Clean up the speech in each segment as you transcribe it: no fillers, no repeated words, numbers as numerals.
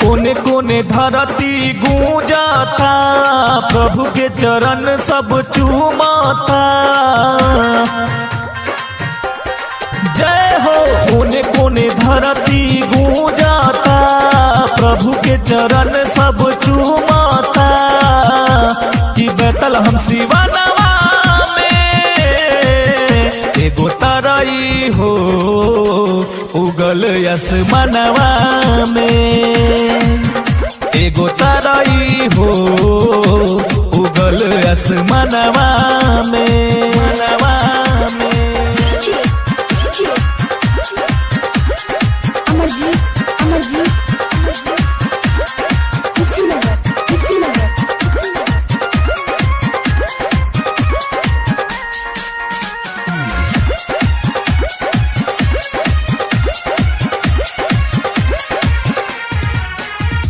कोने कोने धरती गूंजाता, प्रभु के चरण सब चूमाता। जय हो। कोने कोने धरती गूंजाता, प्रभु के चरण सब चूमाता। कि बैतल हम सिवानवा में एगो तरई हो उगल आसमानवा में, एगो तरई हो उगल आसमानवा में, मनवा में।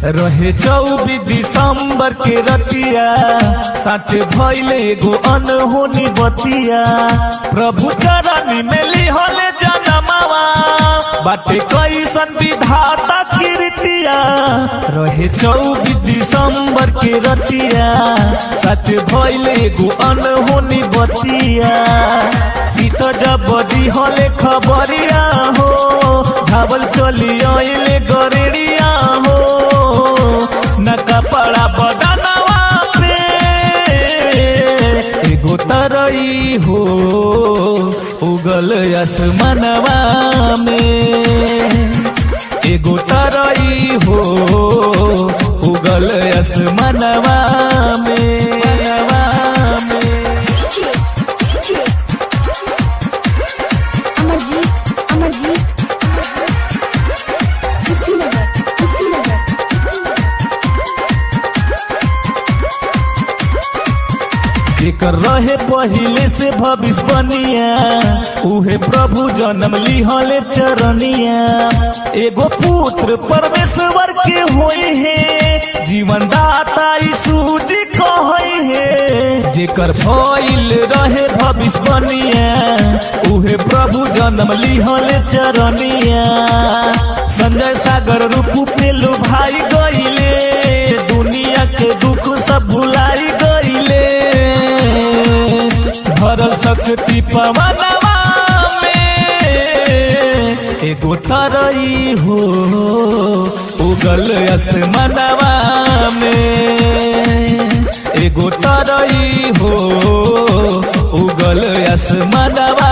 रहे 24 दिसंबर के रतिया, साँच भइले एगो अनहोनी बतिया। प्रभु चरण में लिहल जनमवा, बाटे कैसन विधाता कीर्तिया। रहे 24 दिसंबर के रतिया, साँच भइले एगो अनहोनी बतिया। इत जब दिहले खबरिया हो, धावल चली आइले गरेरिया हो। न कपड़ा बदनवा पे एगो तरई हो उगल आसमानवा में, एगो तरई हो उगल आसमानवा में, मनवा में। जेकर रहे पहिले से भविष्यवाणिया, उहे प्रभु जन्म लिहले चरनिया। एगो पुत्र परमेश्वर के होई है, जीवन दाता यीशु जी कहई है। जेकर भइल रहे भविष्यवाणिया, उहे प्रभु जन्म लिहले चरनिया। संजय सागर रूप पे लुभाई गइले, दुनिया के दुख सब भुलाई गइले। भरल शक्ति पवनवा में एगो तरई हो उगल आसमानवा में, एगो तरई हो उगल आसमानवा